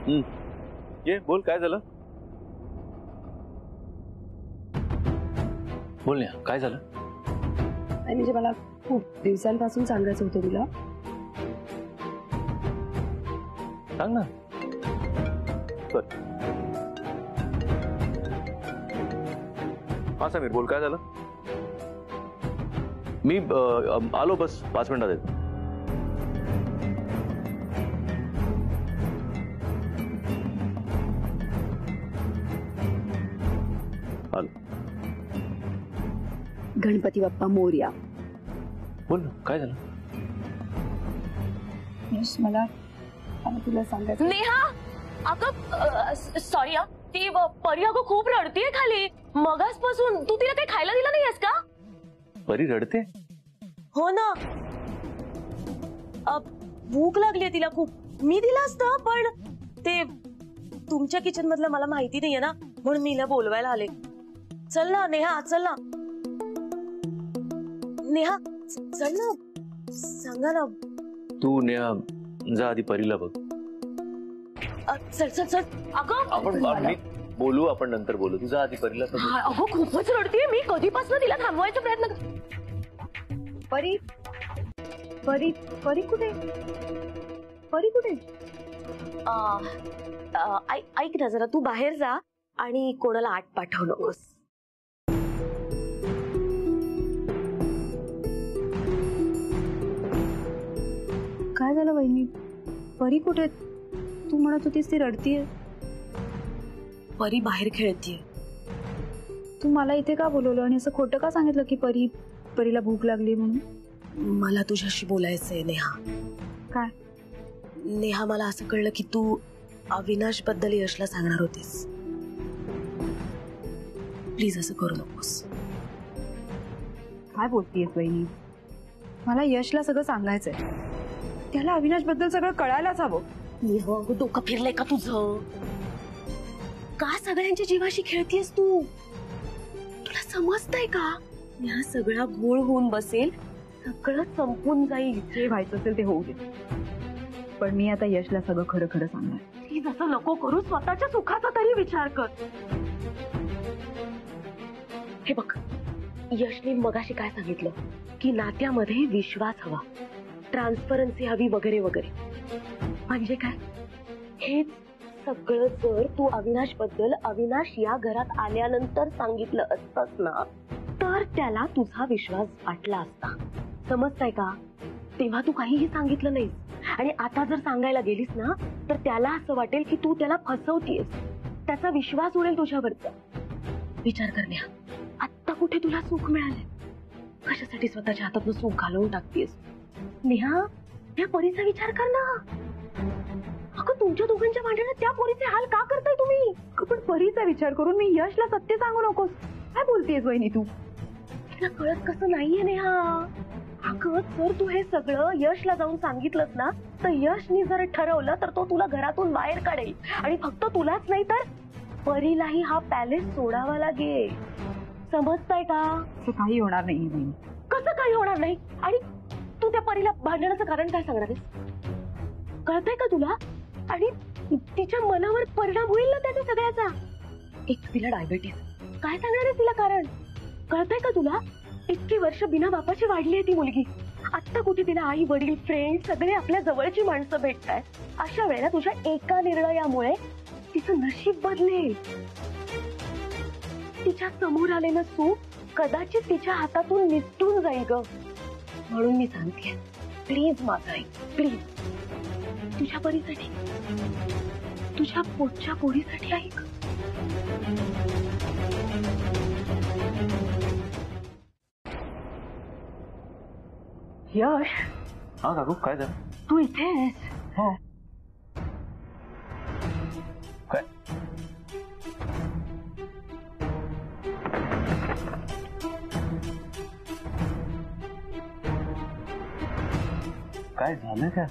ये बोल, काय झालं? बोल ना, काय झालं? म्हणजे मला खूप दिवसांपासून सांगायचं होतं तुला. सांग ना. हाँ समीर, बोल, काय झालं? मी आलो, बस 5 मिनिटात येतो. आलो. गणपती बाप्पा मोरया. बोल ना, काय झालं? मला तुला सांगायचं. नेहा, अगं सॉरी हा, ती परी अगं खूप रडतीये खाली. मगासपासून तू तिला काही खायला दिलं नाहीयेस का? परी रडते? हो ना, भूक लागली तिला खूप. मी दिलं असतं, पण ते तुमच्या किचन मधलं मला माहिती नाहीये ना, म्हणून मी हिला बोलवायला आले. चल ना नेहा, चल ना. नेहा चल ना, सांगा ना. तू नेहा जा आधी परीला बघ. चल चल चल. अगं आपण बोलू, आपण नंतर बोलू. तुझा आधी परीला. अगं खूपच रडतीये. मी कधीपासून तिला थांबवायचा प्रयत्न परी परी परी कुठे? परी कुठे? ऐक ना जरा, तू बाहेर जा आणि कोणाला आत पाठवू नकोस. काय झालं वहिनी? परी कुठे? तू म्हणत होतीस ती रडतीये. परी बाहेर खेळतीये. तू मला इथे का बोलवलं आणि असं खोटं का सांगितलं की परीला भूक लागली म्हणून? मला तुझ्याशी बोलायचंय नेहा. काय? नेहा, मला असं कळलं की तू अविनाश बद्दल यशला सांगणार होतीस. प्लीज असं करू नकोस. काय बोलतीयस वहिनी? मला यशला सगळं सांगायचंय. त्याला अविनाश बद्दल सगळं कळायलाच हवं. नेहा, डोकं फिरलंय का तुझं? का सगळ्यांच्या जीवाशी खेळतीयस तू? तुला समजतंय का? या सगळा घोळ होऊन बसेल, सगळं संपून जाईल. जे व्हायचं असेल ते होऊ दे, पण मी आता यशला सगळं खरं खरं सांगणार. प्लीज असं नको करू. स्वतःच्या सुखाचा तरी विचार कर. हे बघ, यशने मगाशी काय सांगितलं की नात्यामध्ये विश्वास हवा, ट्रान्सपरन्सी हवी वगैरे वगैरे. म्हणजे काय? हेच सगळं जर तू अविनाश बद्दल अविनाश या घरात आल्यानंतर सांगितलं असतंस ना, तर त्याला तुझा विश्वास वाटला असता. समजताय का? तेव्हा तू काहीही सांगितलं नाहीस, आणि आता जर सांगायला गेलीस ना, तर त्याला असं वाटेल की तू त्याला फसवतीयस. त्याचा विश्वास उडेल तुझ्यावरचा. विचार करण्या, आता कुठे तुला सुख मिळाले? कशासाठी स्वतःच्या हातातून सुख घालवून टाकतेस? नेहा, त्या परीचा विचार कर ना. अगं तुमच्या दोघांच्या भांडणात त्या परीचे हाल का करताय तुम्ही? पण परीचा विचार करून मी यशला सत्य सांगू नकोस. काय बोलतेस वहिनी तू? तिला कळत कसं नाहीये नेहा. अगं जर तू हे सगळं यशला जाऊन सांगितलंस ना, तर यशनी जर ठरवलं तर तो तुला घरातून बाहेर काढेल, आणि फक्त तुलाच नाही तर परीलाही हा पॅलेस सोडावा लागेल. समजताय का? असं काही होणार नाही बहिणी. कसं काही होणार नाही? आणि तू त्या परीला भांडणाचं कारण काय सांगणार आहेस? कळतंय का तुला? आणि तिच्या मनावर परिणाम होईल ना त्याच्या सगळ्याचा. एक तिला डायबिटीस, काय सांगणार आहे तिला कारण? कळतंय का तुला? इतकी वर्ष बिना बापाची वाढली आहे ती मुलगी. आता कुठे तिला आई वडील फ्रेंड सगळे आपल्या जवळची माणसं भेटतायत. अशा वेळेला तुझ्या एका निर्णयामुळे तिचं नशीब बदलेल. तिच्या समोर आलेलं सुख कदाचित तिच्या हातातून निसटून जाईल ग. म्हणून मी सांगते, प्लीज माझं ऐक, प्लीज. तुझ्या परीसाठी, तुझ्या पोटच्या पोरीसाठी ऐक. यश. हा काकू, काय झालं? तू इथे आहेस? हो. काय? काय झालं? काय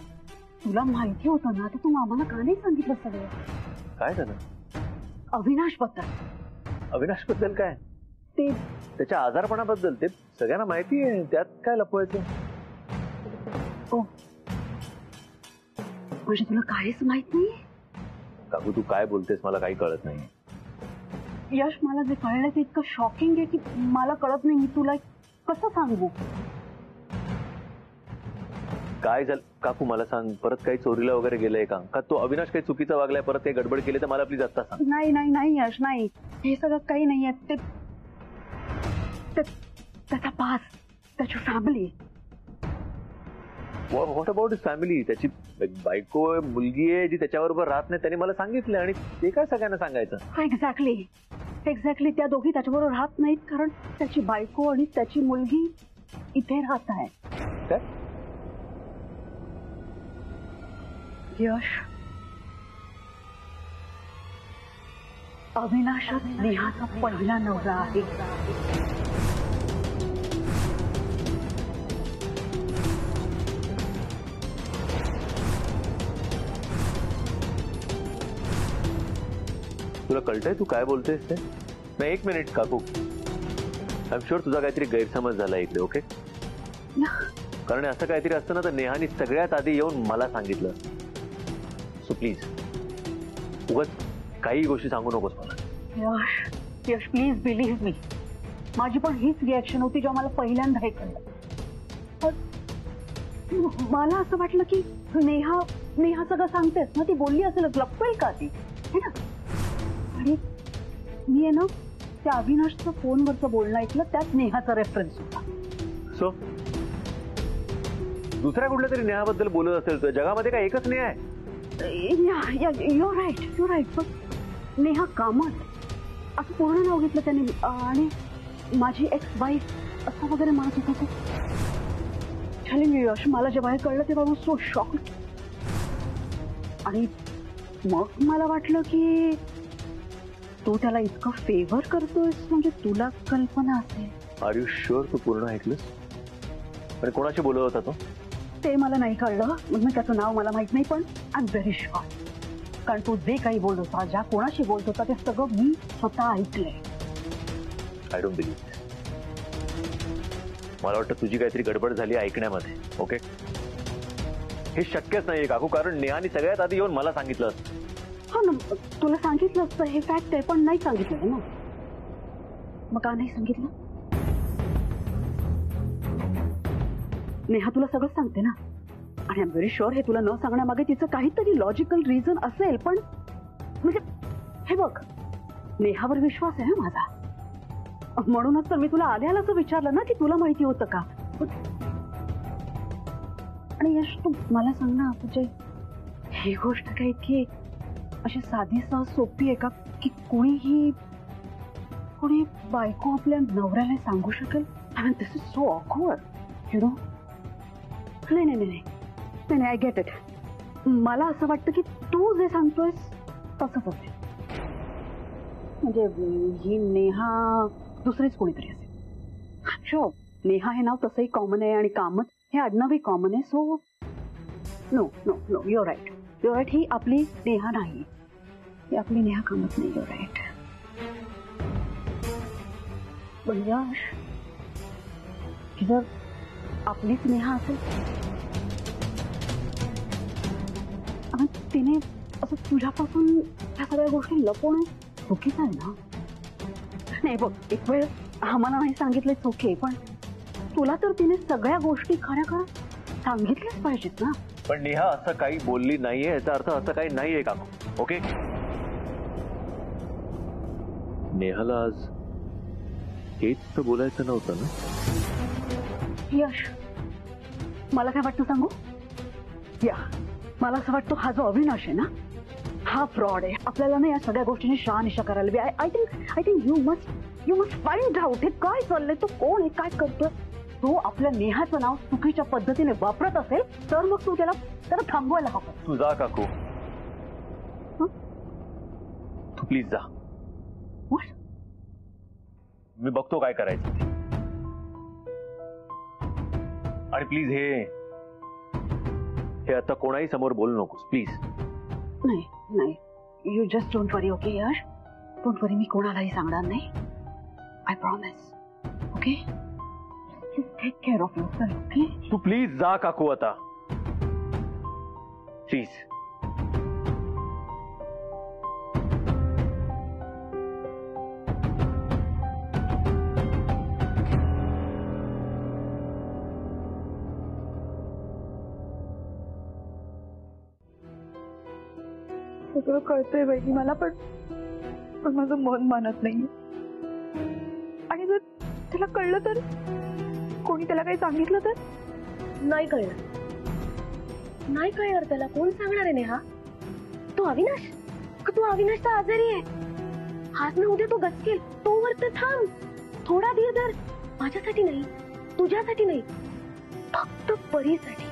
तुला माहिती होतं ना, तर तू आम्हाला का नाही सांगितलं सगळं? काय झालं? अविनाश बद्दल. अविनाश बद्दल काय? ते त्याच्या आजारपणाबद्दल. ते सगळ्यांना माहिती आहे, त्यात काय लपवायचं? म्हणजे तुला काहीच माहित नाही? काकू तू काय बोलतेस मला काही कळत नाही. यश, मला जे कळलं ते इतकं शॉकिंग आहे की मला कळत नाही मी तुला कसं सांगू. काय झालं काकू मला सांग. परत काही चोरीला वगैरे गेलंय का? का तो अविनाश काही चुकीचा वागलाय, परत काही गडबड केली तर मला प्लीज आता सांग. नाही नाही नाही यश, नाही, हे सगळं काही नाहीये. त्याचा पास, त्याची family. What about his family? त्याची बायको आहे, मुलगी आहे जी त्याच्याबरोबर राहत नाही, त्याने मला सांगितलं आणि ते काय सगळ्यांना सांगायचं. एक्झॅक्टली त्या दोघी त्याच्याबरोबर राहत नाहीत कारण त्याची बायको आणि त्याची मुलगी इथे राहत आहे. काय यश, अविनाश नेहाचा पहिला नवरा आहे. तुला कळतंय तू काय बोलतेस ते? नाही एक मिनिट काकू, आय एम शुअर तुझा काहीतरी गैरसमज झाला इकडे. ओके, कारण असं काहीतरी असतं ना तर नेहानी सगळ्यात आधी येऊन मला सांगितलं. सो प्लीज उगाच काही गोष्टी सांगू नकोस मला. यश प्लीज बिलीव्ह मी, माझी पण हीच रिॲक्शन होती जेव्हा मला पहिल्यांदा हे कळलं. मला असं वाटलं की नेहा सगळं सांगतेस ना, ती बोलली असेल, लपवेल का ती, है ना. आणि मी आहे ना त्या अविनाशचं फोनवरचं बोलणं ऐकलं, त्यात नेहाचा रेफरन्स होता. सो दुसऱ्या कुठल्या तरी नेहाबद्दल बोलत असेल तर जगामध्ये काय एकच नेहा आहे? You're right. पण नेहा कामत असं पूर्ण नाव घेतलं त्याने आणि माझी एक्स वाईफ असं वगैरे म्हणत होता ते. टेलिंग यू यश, मला जेव्हा हे कळलं तेव्हा मी सो शॉक्ड. आणि मग मला वाटलं की तू त्याला इतकं फेवर करतोयस म्हणजे तुला कल्पना असेल. आर यू शुअर तू पूर्ण ऐकलंस? आणि कोणाशी बोलत होता तो? ते मला नाही कळलं, म्हणून त्याचं नाव मला माहित नाही, पण आय एम व्हेरी शुअर. कारण तू जे काही बोलत होता, ज्या कोणाशी बोलत होता, ते सगळं मी स्वतः ऐकलंय. I don't believe. मला वाटतं तुझी काहीतरी गडबड झाली ऐकण्यामध्ये. ओके, हे शक्यच नाहीये काकू, कारण नेहानी सगळ्यात आधी येऊन मला सांगितलं असतं. हो ना, तुला सांगितलं असतं, हे फॅक्ट आहे, पण नाही सांगितलं ना. मग का नाही सांगितलं? नेहा तुला सगळं सांगते ना, आणि आय एम व्हेरी शुअर हे तुला न सांगण्यामागे तिचं काहीतरी लॉजिकल रिझन असेल. पण म्हणजे हे बघ, नेहावर विश्वास आहे माझा, म्हणूनच तर मी तुला आल्यालाच विचारलं ना की तुला माहिती होतं का. आणि यश, तू मला सांग ना, म्हणजे ही गोष्ट काय इतकी अशी साधी सहज सोपी आहे का की कोणी बायको आपल्या नवऱ्याला सांगू शकेल? I mean this is so awkward, you know. नाही, आय गेट इट. मला असं वाटतं की तू जे सांगतोयस तसंच असेल. म्हणजे ही नेहा दुसरीच कोणीतरी असेल. शो, नेहा हे नाव तसंही कॉमन आहे आणि कामत हे आडनावही कॉमन आहे. So no, you're right. ही आपली नेहा नाही, ही आपली नेहा कामत नाही. You're right. पण यश, जर आपलीच नेहा असेल, तिने असं तुझ्यापासून ह्या सगळ्या गोष्टी लपवणं चुकीचं आहे ना. नाही बघ, एक वेळ आम्हाला नाही सांगितलं चुकी, पण तुला तर तिने सगळ्या गोष्टी खऱ्या सांगितल्याच पाहिजेत ना. पण नेहा असं काही बोलली नाहीये, याचा अर्थ असं काही नाहीये काकू. ओके, नेहाला आज हेच तर बोलायचं नव्हतं ना. यश, मला काय वाटतं सांगू? मला असं वाटतं हा जो अविनाश आहे ना, हा फ्रॉड आहे. आपल्याला ना या सगळ्या गोष्टींची शहानिशा करायला. I think you must find out हे काय चाललंय, तो कोण आहे, काय करतोय. तो आपल्या नेहाचं नाव चुकीच्या पद्धतीने वापरत असेल तर मग तू त्याला थांबवायला हवं. तू जा काकू, तू प्लीज जा. मी बघतो काय करायचं. आणि प्लीज हे आता कोणाही समोर बोलू नकोस प्लीज. नाही, you just don't worry. Okay Yash, don't worry. मी कोणालाही सांगणार नाही. I promise. Okay, take care of yourself. Okay, तू प्लीज जा काकू आता प्लीज. सगळं कळतंय वहिनी मला, पण माझं मन मानत नाही. आणि जर त्याला कळलं तर, कोणी त्याला काही सांगितलं तर? नाही कळणार, नाही कळणार त्याला. कोण सांगणार आहे नेहा? तो अविनाश? तू अविनाशचा आजारी आहे. आज ना उद्या तो गचकेल. तोवर तर थांब, थोडा धीर धर. माझ्यासाठी नाही, तुझ्यासाठी नाही, फक्त परीसाठी.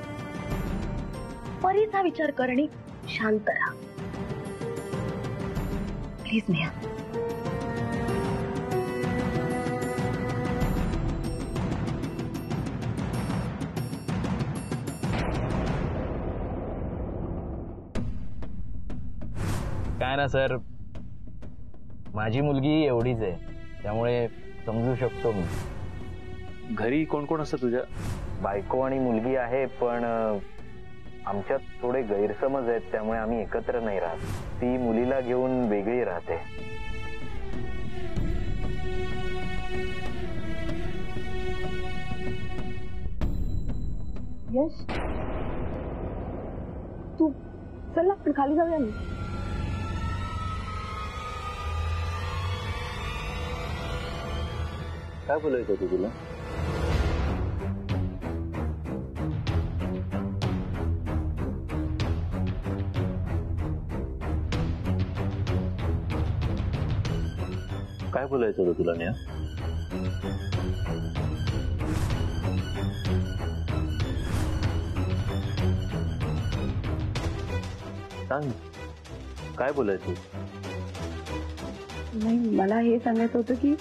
परीचा विचार कर आणि शांत राहा प्लीज नेहा. काय ना सर, माझी मुलगी एवढीच आहे, त्यामुळे समजू शकतो मी. घरी कोण कोण असतं तुझ्या? बायको आणि मुलगी आहे, पण आमच्यात थोडे गैरसमज आहेत, त्यामुळे आम्ही एकत्र नाही राहत. ती मुलीला घेऊन वेगळी राहते. यश, तू चल ना, आपण खाली जाऊया ना. काय बोलायचं होतं तुला? काय बोलायचं होतं तुला नेहा? सांग, काय बोलायचं? नाही, मला हे सांगायचं होतं की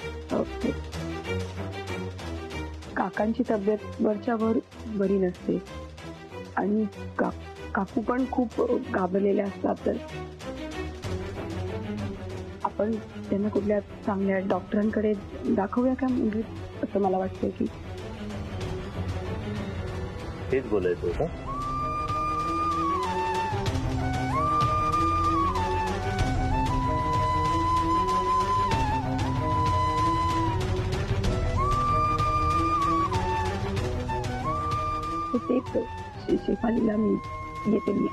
काकांची तब्येत वरच्या वर बरी नसते आणि काकू पण खूप घाबरलेले असतात. तर आपण त्यांना कुठल्या चांगल्या डॉक्टरांकडे दाखवूया का? म्हणजे असं मला वाटतं की तेच बोलायचं होतं. तेच शेफालीला मी येते. मी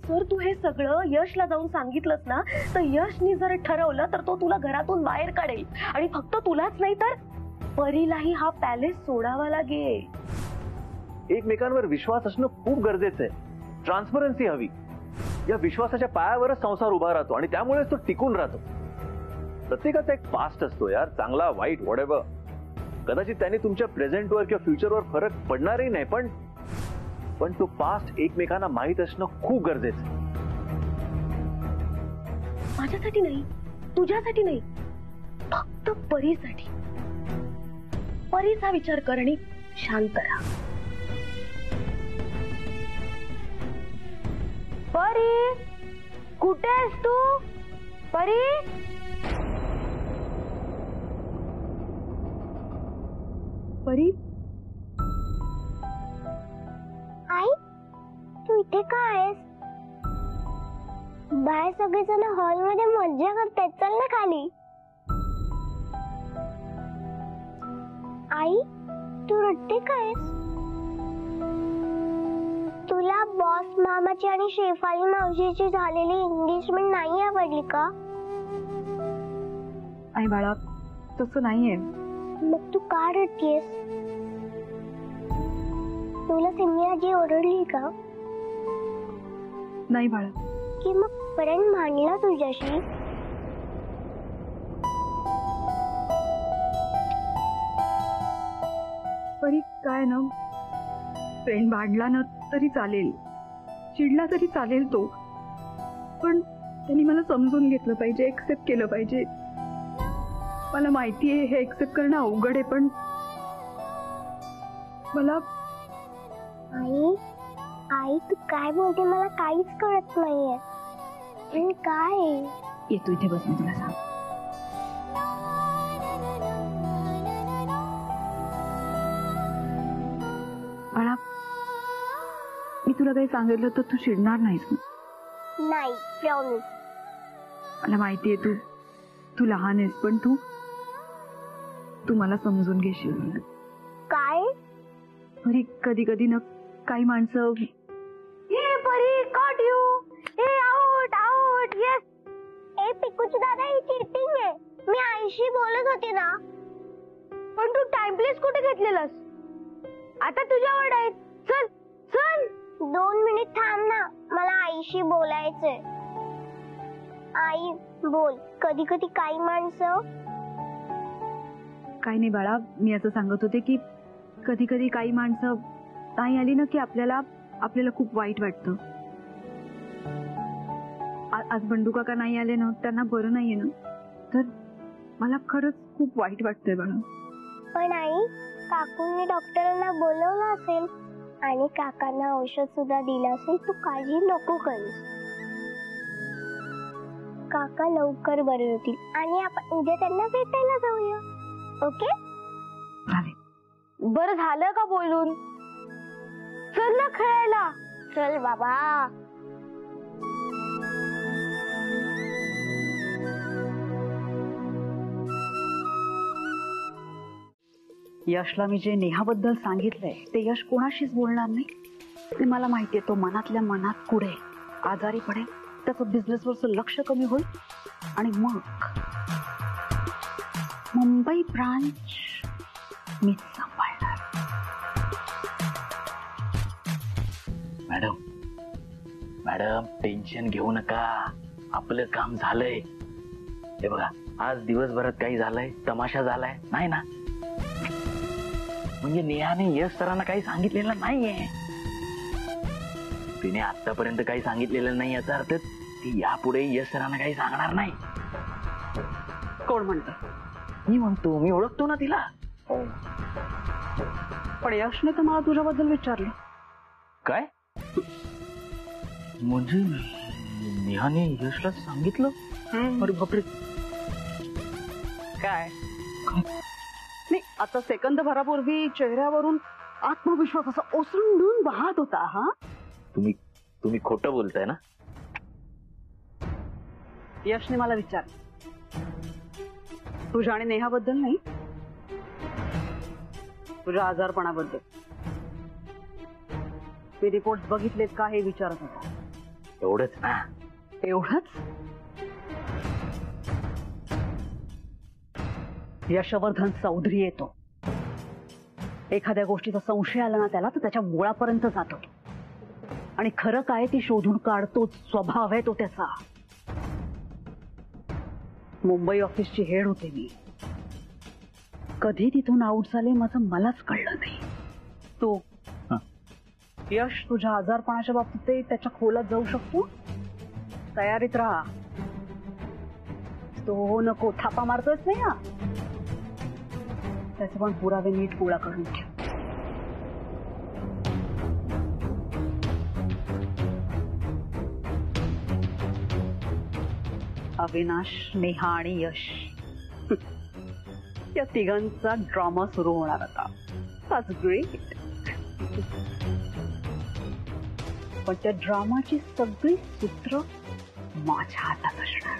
जर तू हे सगळं यशला जाऊन सांगितलंस ना, तर यशनी जर ठरवलं तर तो तुला घरातून बाहेर काढेल. आणि फक्त तुलाच नाही तर परीलाही हा पॅलेस सोडावा लागेल. एकमेकांवर विश्वास असणं खूप गरजेचं आहे. ट्रान्सपरन्सी हवी. या विश्वासाच्या पायावरच संसार उभा राहतो आणि त्यामुळेच तो टिकून राहतो. प्रत्येकाचा एक पास्ट असतो यार, चांगला वाईट व्हॉटएव्हर. कदाचित त्याने तुमच्या प्रेझेंटवर किंवा फ्युचरवर फरक पडणारही नाही, पण तो पास्ट एकमेकांना माहीत असणं खूप गरजेचं आहे. माझ्यासाठी नाही, तुझ्यासाठी नाही, फक्त परीसाठी. परीचा विचार कर आणि शांत राहा. परी, कुठे आहेस तू? परी, परी, आई, तू इथे का आहेस? बाहेर सगळेजण हॉलमध्ये मज्जा करतायत, चल ना खाली. आई, तू रडते का आहेस? तुला बॉस मामाची आणि शेफाली मावशीची झालेली एंगेजमेंट नाही आवडली का? आई बाळा, तसं नाहीये. मग तू का रडतेस? तुला सिमयाजी ओरडली का? नाही बाळा. की मग फ्रेंड भांडला तुझ्याशी? परी, काय ना, फ्रेंड भांडला ना तरी चालेल, चिडला तरी चालेल तो, पण त्यांनी मला समजून घेतलं पाहिजे, एक्सेप्ट केलं पाहिजे. मला माहितीये हे एक्सेप्ट करणं अवघड आहे, पण मला. आई, आई तू काय बोलते मला काहीच कळत नाहीये. काय? येतो इथे बस, मी तुला सांग. बाळा, मी तुला काही सांगितलं तर तू चिडणार नाहीस ना? नाही, प्रॉमिस. मला माहितीये तू लहान आहेस, पण तू तू मला समजून घेशील. काय परी कधी कधी ना काही माणसं ए पिकूच दादा ही चिटिंग आहे. मी आईशी बोलत होते ना. पण तू टाइमप्लेस कुठे घेतलेलास? आता तुझ्यावर आहे. चल चल 2 मिनिट थांब ना, मला आईशी बोलायचंय. आई बोल. कधी कधी काही माणसं. काही नाही बाळा, मी असं सांगत होते की कधी कधी काही माणसं नाही आली ना की आपल्याला खूप वाईट वाटतं. आज बंडू काका नाही आले ना, त्यांना बरं नाहीये ना, तर मला खरंच खूप वाईट वाटतंय बाळा. पण आई, काकूंनी डॉक्टरांना बोलवलं असेल आणि काकांना औषध सुद्धा दिलं असेल. तू काळजी नको करूस. काका लवकर बरे होतील आणि आपण उद्या त्यांना भेटायला जाऊया. ओके? बरं झालं का बोलून? चल ना खेळायला. चल बाबा. यशला मी जे नेहाबद्दल सांगितलंय ते यश कोणाशीच बोलणार नाही. ते मला माहितीये, तो मनातल्या मनात पुढे आजारी पडेल, त्याचं बिझनेसवरचं लक्ष कमी होईल आणि मग मुंबई ब्रांच मीच सांभाळणार. मॅडम मॅडम टेन्शन घेऊ नका, आपलं काम झालंय. हे बघा, आज दिवसभरात काही झालंय, तमाशा झालाय नाही ना? म्हणजे नेहाने यश सरांना काही सांगितलेलं नाहीये. तिने आतापर्यंत काही सांगितलेलं नाही, याचा अर्थ ती यापुढे यश सरांना काही सांगणार नाही. कोण म्हणतं? मी म्हणतो, मी ओळखतो ना तिला. पण यशने तर मला तुझ्याबद्दल विचारलं. काय म्हणजे नेहाने यशला सांगितलं? अरे बापरे. काय नाही, आता सेकंद भरापूर्वी चेहऱ्यावरून आत्मविश्वास असा ओसंडून वाहत होता. हा, तुम्ही खोटं बोलताय ना? यशने मला विचारलं, तुझ्या आणि नेहाबद्दल नाही, तुझ्या आजारपणाबद्दल. मी रिपोर्ट बघितलेत का हे विचारत होता. एवढंच ना? एवढंच? यशवर्धन चौधरी येतो. एखाद्या गोष्टीचा संशय आला ना त्याला, तर त्याच्या मुळापर्यंत जातो आणि खरं काय ते शोधून काढतो. स्वभाव आहे तो त्याचा. मुंबई ऑफिसची हेड होते मी. कधी तिथून आउट झाले माझं मलाच कळलं नाही. तो यश तुझ्या आजारपणाच्या बाबतीत त्याच्या खोलात जाऊ शकतो. तयारीत राहा. तो हो नको थापा मारतोच नाही. हा, त्याचे पण पुरावे नीट गोळा करून ठेव. अविनाश, नेहा आणि यश या तिघांचा ड्रामा सुरू होणार आता. That's great. पण त्या ड्रामाची सगळी सूत्र माझ्या हातात असणार.